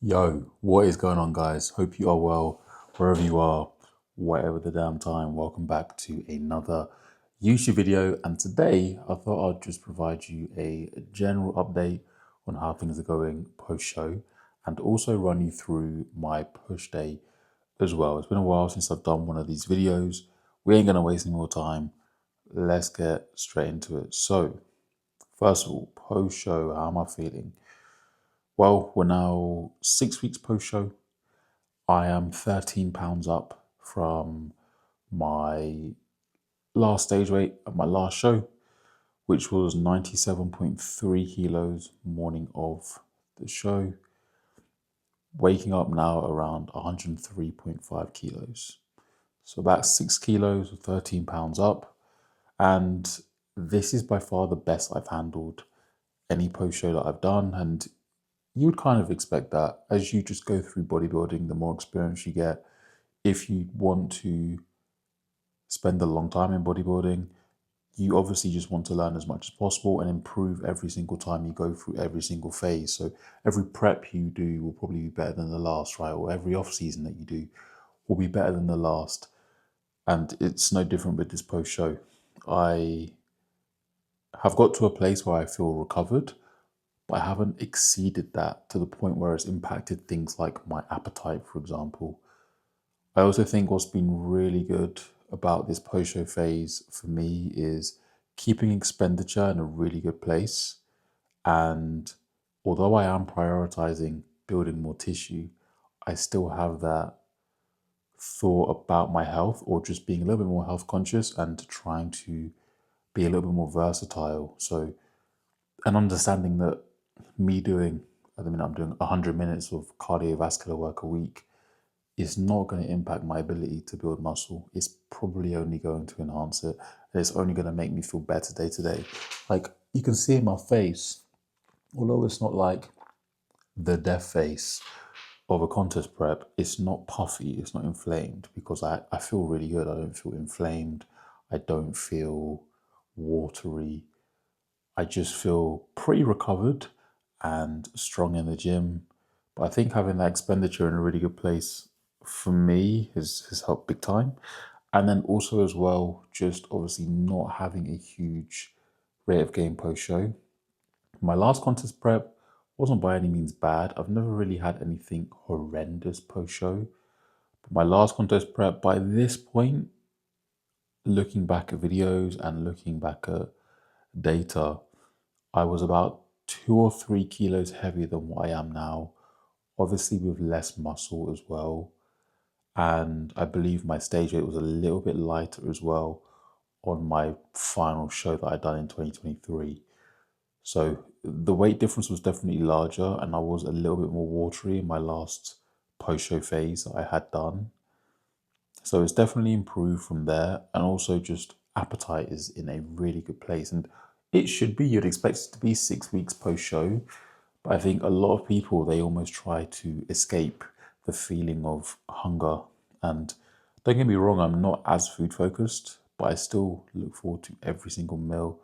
Yo, what is going on, guys? Hope you are well, wherever you are, whatever the damn time. Welcome back to another YouTube video. And today I thought I'd just provide you a general update on how things are going post-show and also run you through my push day as well. It's been a while since I've done one of these videos. We ain't going to waste any more time. Let's get straight into it. So, first of all, post-show, how am I feeling? Well, we're now 6 weeks post-show. I am 13 pounds up from my last stage weight at my last show, which was 97.3 kilos morning of the show. Waking up now around 103.5 kilos. So about 6 kilos or 13 pounds up. And this is by far the best I've handled any post show that I've done. And you would kind of expect that as you just go through bodybuilding, the more experience you get. If you want to spend a long time in bodybuilding, you obviously just want to learn as much as possible and improve every single time you go through every single phase. So every prep you do will probably be better than the last, right? Or every off season that you do will be better than the last. And it's no different with this post show. I have got to a place where I feel recovered, but I haven't exceeded that to the point where it's impacted things like my appetite, for example. I also think what's been really good about this post-show phase for me is keeping expenditure in a really good place. And although I am prioritizing building more tissue, I still have that thought about my health or just being a little bit more health conscious and trying to be a little bit more versatile. So, and understanding that me doing, at the minute, I'm doing 100 minutes of cardiovascular work a week is not going to impact my ability to build muscle. It's probably only going to enhance it. And it's only going to make me feel better day to day. Like you can see in my face, although it's not like the death face of a contest prep, it's not puffy, it's not inflamed because I feel really good. I don't feel inflamed. I don't feel watery. I just feel pretty recovered and strong in the gym. But I think having that expenditure in a really good place for me has helped big time. And then also as well, just obviously not having a huge rate of gain post show. My last contest prep wasn't by any means bad. I've never really had anything horrendous post show. But my last contest prep, by this point, looking back at videos and looking back at data, I was about 2 or 3 kilos heavier than what I am now, obviously with less muscle as well. And I believe my stage weight was a little bit lighter as well on my final show that I'd done in 2023. So the weight difference was definitely larger, and I was a little bit more watery in my last post show phase that I had done. So it's definitely improved from there. And also, just appetite is in a really good place. And it should be, you'd expect it to be 6 weeks post show. But I think a lot of people, they almost try to escape the feeling of hunger. And don't get me wrong, I'm not as food focused, but I still look forward to every single meal.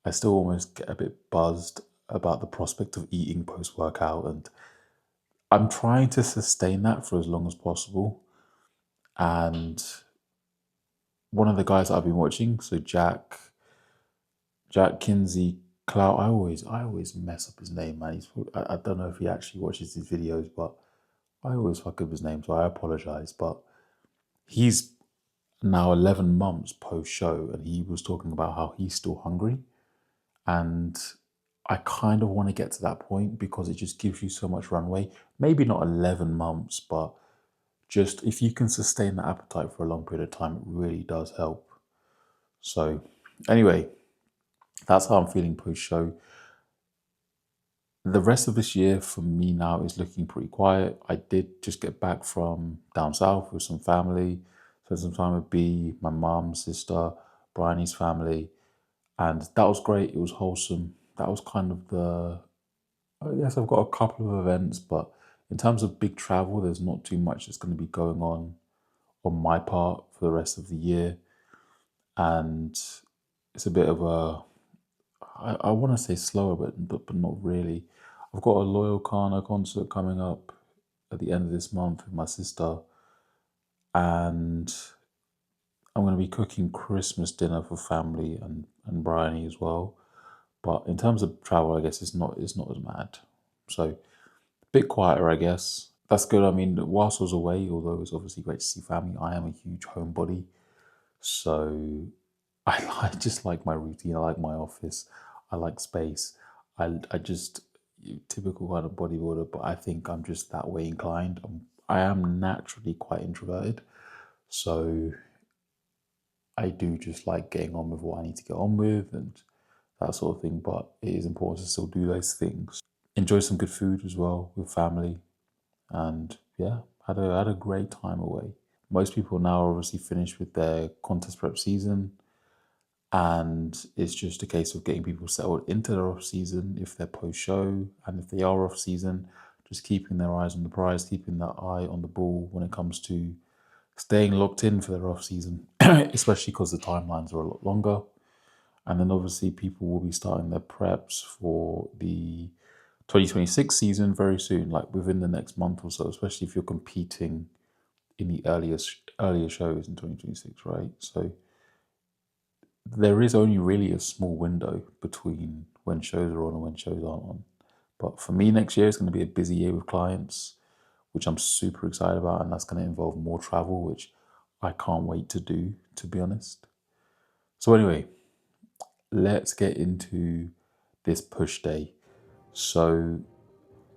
I still almost get a bit buzzed about the prospect of eating post workout. And I'm trying to sustain that for as long as possible. And one of the guys that I've been watching, so Jack Kinsey Clout, I always mess up his name, man. I don't know if he actually watches his videos, but I always fuck up his name, so I apologize. But he's now 11 months post show, and he was talking about how he's still hungry. And I kind of want to get to that point because it just gives you so much runway. Maybe not 11 months, but just if you can sustain that appetite for a long period of time, it really does help. So, anyway, that's how I'm feeling post show. The rest of this year for me now is looking pretty quiet. I did just get back from down south with some family, spent some time with B, my mum, sister, Bryony's family, and that was great. It was wholesome. That was kind of yes, I've got a couple of events, but in terms of big travel, there's not too much that's going to be going on my part for the rest of the year. And it's a bit of I want to say slower, but not really. I've got a Loyal Kana concert coming up at the end of this month with my sister, and I'm going to be cooking Christmas dinner for family and Bryony as well. But in terms of travel, I guess it's not as mad. So a bit quieter, I guess. That's good. I mean, whilst I was away, although it's obviously great to see family, I am a huge homebody. So I just like my routine. I like my office. I like space. I just typical kind of bodybuilder, but I think I'm just that way inclined. I am naturally quite introverted, so I do just like getting on with what I need to get on with and that sort of thing. But it is important to still do those things. Enjoy some good food as well with family, and yeah, had a great time away. Most people now are obviously finished with their contest prep season, and it's just a case of getting people settled into their off season if they're post show, and if they are off season, just keeping their eyes on the prize, keeping that eye on the ball when it comes to staying locked in for their off season, especially because the timelines are a lot longer. And then obviously people will be starting their preps for the 2026 season very soon, like within the next month or so, especially if you're competing in the earlier shows in 2026, right? So there is only really a small window between when shows are on and when shows aren't on. But for me, next year is going to be a busy year with clients, which I'm super excited about, and that's going to involve more travel, which I can't wait to do, to be honest. So anyway, let's get into this push day. So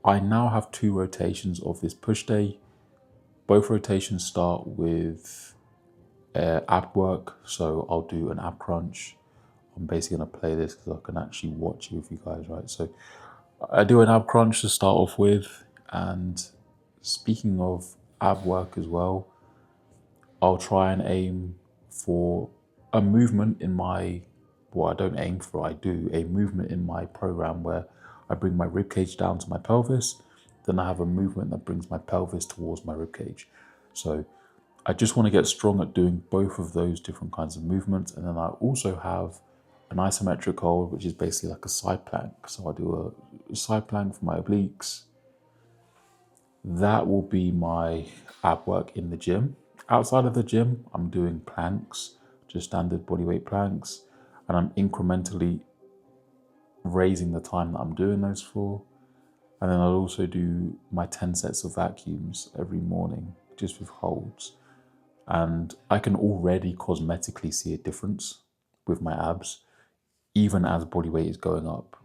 I now have 2 rotations of this push day. Both rotations start with ab work. So I'll do an ab crunch. I'm basically going to play this because I can actually watch it with you guys, right? So I do an ab crunch to start off with. And speaking of ab work as well, I'll try and aim for a movement in my, well, I don't aim for, I do a movement in my program where I bring my rib cage down to my pelvis. Then I have a movement that brings my pelvis towards my rib cage. So I just want to get strong at doing both of those different kinds of movements. And then I also have an isometric hold, which is basically like a side plank. So I do a side plank for my obliques. That will be my ab work in the gym. Outside of the gym, I'm doing planks, just standard bodyweight planks, and I'm incrementally raising the time that I'm doing those for. And then I'll also do my 10 sets of vacuums every morning, just with holds. And I can already cosmetically see a difference with my abs, even as body weight is going up.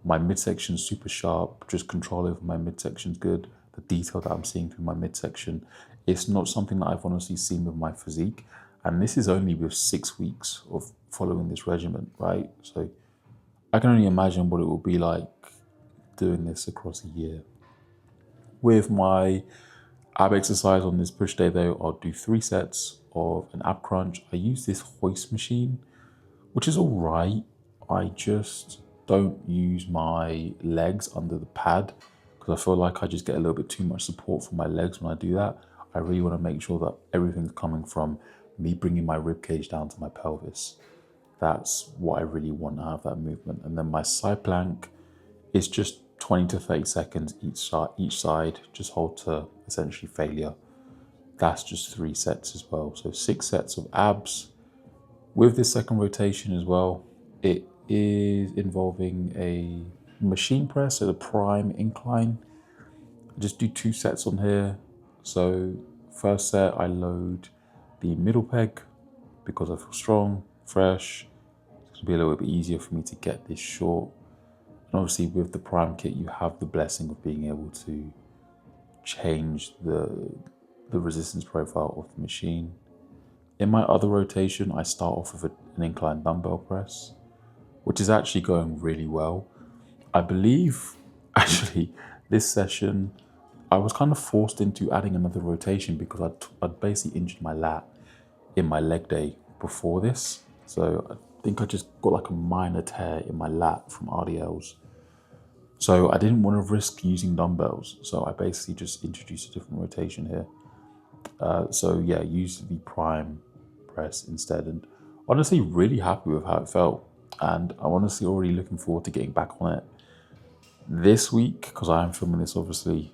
My midsection's super sharp, just control over my midsection's good. The detail that I'm seeing through my midsection, it's not something that I've honestly seen with my physique. And this is only with 6 weeks of following this regimen, right? So I can only imagine what it will be like doing this across a year. With my ab exercise on this push day though, I'll do 3 sets of an ab crunch. I use this hoist machine, which is all right. I just don't use my legs under the pad because I feel like I just get a little bit too much support from my legs when I do that. I really want to make sure that everything's coming from me bringing my rib cage down to my pelvis. That's what I really want to have, that movement. And then my side plank is just 20 to 30 seconds each side, just hold to essentially failure. That's just 3 sets as well. So 6 sets of abs. With this second rotation as well, it is involving a machine press at a prime incline. I just do 2 sets on here. So first set, I load the middle peg because I feel strong, fresh. It's gonna be a little bit easier for me to get this short. And obviously with the prime kit, you have the blessing of being able to change the resistance profile of the machine. In my other rotation, I start off with an incline dumbbell press, which is actually going really well. I believe, actually, this session, I was kind of forced into adding another rotation because I'd basically injured my lat in my leg day before this. So I think I just got like a minor tear in my lat from RDLs. So I didn't want to risk using dumbbells. So I basically just introduced a different rotation here. So yeah, use the prime press instead, and honestly really happy with how it felt, and I'm honestly already looking forward to getting back on it this week because I am filming this obviously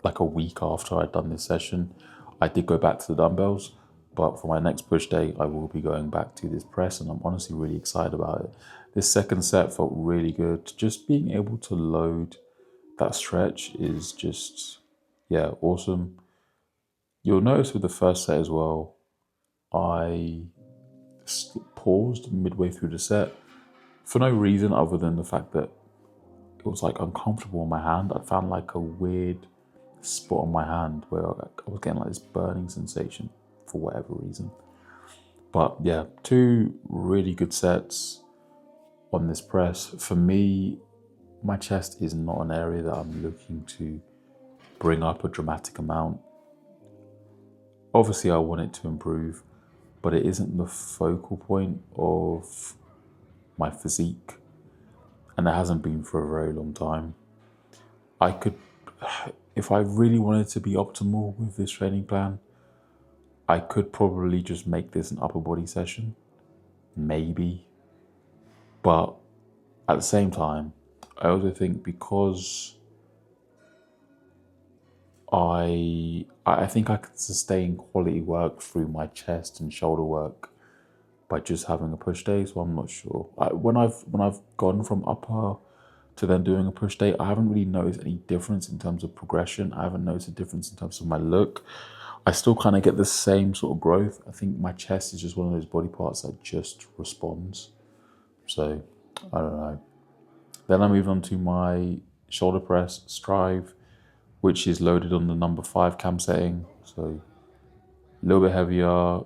like a week after I'd done this session. I did go back to the dumbbells, but for my next push day, I will be going back to this press, and I'm honestly really excited about it. This second set felt really good. Just being able to load that stretch is just, yeah, awesome. You'll notice with the first set as well, I paused midway through the set for no reason other than the fact that it was like uncomfortable on my hand. I found like a weird spot on my hand where I was getting like this burning sensation for whatever reason. But yeah, 2 really good sets on this press. For me, my chest is not an area that I'm looking to bring up a dramatic amount. Obviously, I want it to improve, but it isn't the focal point of my physique, and it hasn't been for a very long time. I could, if I really wanted to be optimal with this training plan, I could probably just make this an upper body session, maybe. But at the same time, I also think because I think I could sustain quality work through my chest and shoulder work by just having a push day. So I'm not sure. When I've gone from upper to then doing a push day, I haven't really noticed any difference in terms of progression. I haven't noticed a difference in terms of my look. I still kind of get the same sort of growth. I think my chest is just one of those body parts that just responds. So I don't know. Then I moved on to my shoulder press strive, which is loaded on the number 5 cam setting. So a little bit heavier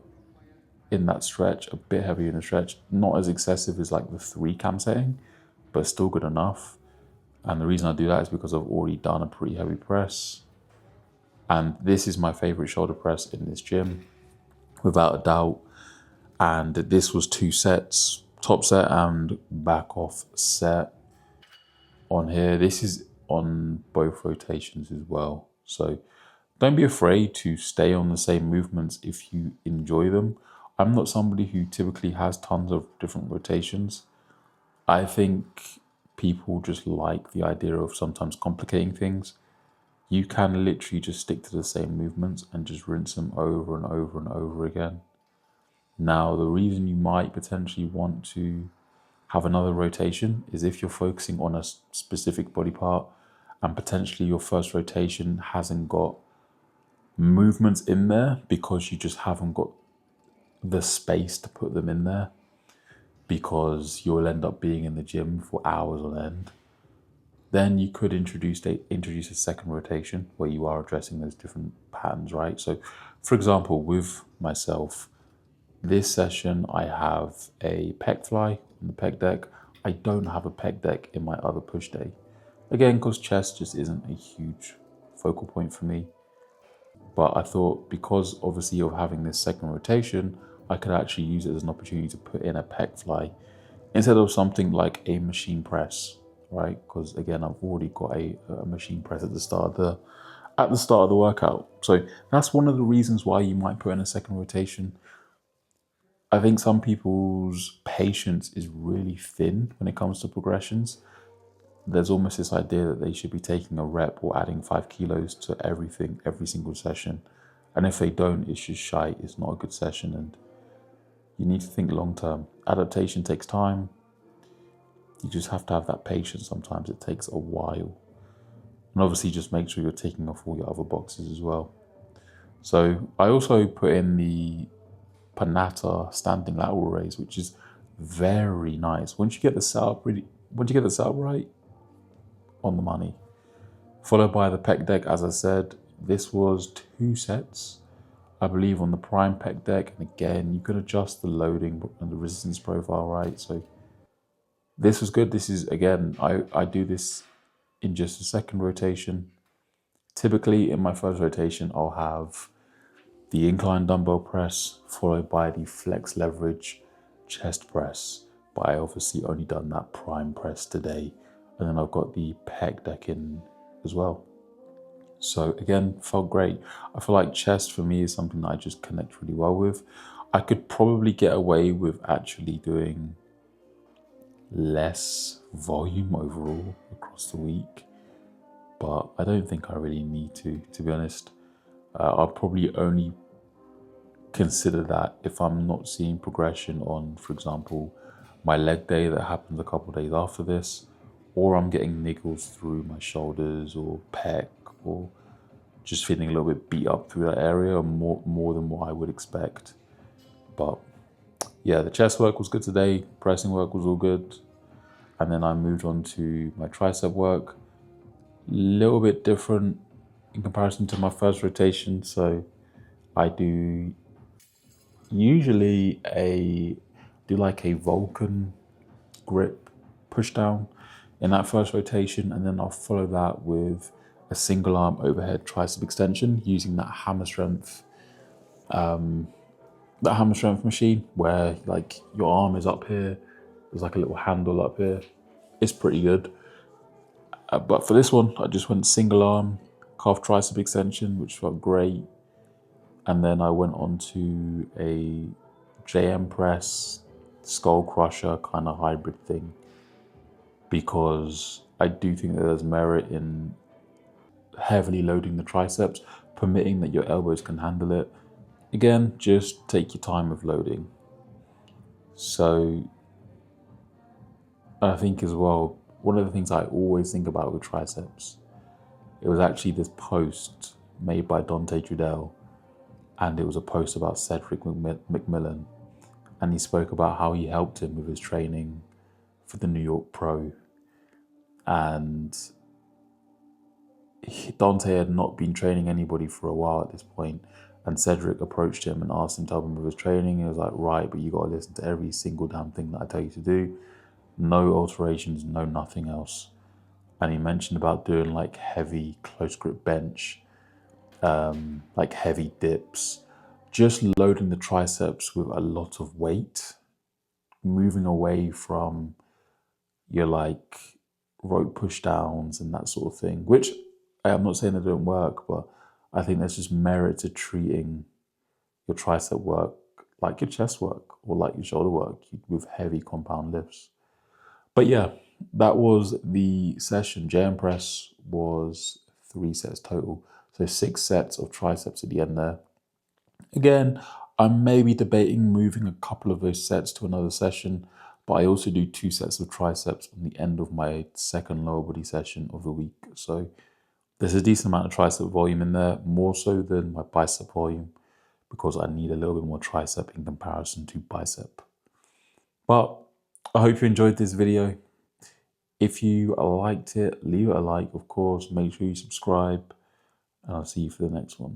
in that stretch, a bit heavier in the stretch. Not as excessive as like the 3 cam setting, but still good enough. And the reason I do that is because I've already done a pretty heavy press. And this is my favorite shoulder press in this gym, without a doubt. And this was 2 sets, top set and back off set on here. This is on both rotations as well. So don't be afraid to stay on the same movements if you enjoy them. I'm not somebody who typically has tons of different rotations. I think people just like the idea of sometimes complicating things. You can literally just stick to the same movements and just rinse them over and over and over again. Now, the reason you might potentially want to have another rotation is if you're focusing on a specific body part and potentially your first rotation hasn't got movements in there because you just haven't got the space to put them in there, because you'll end up being in the gym for hours on end. Then you could introduce a second rotation where you are addressing those different patterns, right? So, for example, with myself, this session I have a pec fly on the pec deck. I don't have a pec deck in my other push day. Again, because chest just isn't a huge focal point for me. But I thought because obviously of having this second rotation, I could actually use it as an opportunity to put in a pec fly instead of something like a machine press, right? Because again, I've already got a machine press at the start of the workout. So that's one of the reasons why you might put in a second rotation. I think some people's patience is really thin when it comes to progressions. There's almost this idea that they should be taking a rep or adding 5 kilos to everything, every single session. And if they don't, it's just shite. It's not a good session. And you need to think long term. Adaptation takes time. You just have to have that patience. Sometimes it takes a while. And obviously just make sure you're ticking off all your other boxes as well. So I also put in the Panatta standing lateral raise, which is very nice. Once you get the setup right, on the money. Followed by the pec deck, as I said, this was 2 sets, I believe, on the prime pec deck. And again, you can adjust the loading and the resistance profile, right? So this was good. This is, again, I do this in just a second rotation. Typically in my first rotation, I'll have the incline dumbbell press followed by the flex leverage chest press. But I obviously only done that prime press today. And then I've got the pec deck in as well. So again, felt great. I feel like chest for me is something that I just connect really well with. I could probably get away with actually doing less volume overall across the week. but I don't think I really need to be honest. I'll probably only consider that if I'm not seeing progression on, for example, my leg day that happens a couple of days after this, or I'm getting niggles through my shoulders or pec, or just feeling a little bit beat up through that area, more than what I would expect. But yeah, the chest work was good today, pressing work was all good, and then I moved on to my tricep work. A little bit different in comparison to my first rotation, so I do usually like a Vulcan grip push down in that first rotation, and then I'll follow that with a single arm overhead tricep extension using that hammer strength machine where like your arm is up here, there's like a little handle up here. It's pretty good. But for this one, I just went single arm calf tricep extension, which felt great. And then I went on to a JM press, skull crusher kind of hybrid thing, because I do think that there's merit in heavily loading the triceps, permitting that your elbows can handle it. Again, just take your time with loading. So I think as well, one of the things I always think about with triceps, it was actually this post made by Dante Trudell, and it was a post about Cedric McMillan, and he spoke about how he helped him with his training for the New York Pro, and Dante had not been training anybody for a while at this point, and Cedric approached him and asked him to help him with his training. He was like, right, but you got to listen to every single damn thing that I tell you to do. No alterations, no nothing else. And he mentioned about doing like heavy close grip bench, like heavy dips, just loading the triceps with a lot of weight, moving away from your like rope push downs and that sort of thing, which I'm not saying they don't work, but I think there's just merit to treating your tricep work like your chest work or like your shoulder work with heavy compound lifts. But yeah, that was the session. JM press was 3 sets total. So 6 sets of triceps at the end there. Again, I'm maybe debating moving a couple of those sets to another session, but I also do 2 sets of triceps on the end of my second lower body session of the week. So there's a decent amount of tricep volume in there, more so than my bicep volume, because I need a little bit more tricep in comparison to bicep. But I hope you enjoyed this video. If you liked it, leave it a like, of course. Make sure you subscribe, and I'll see you for the next one.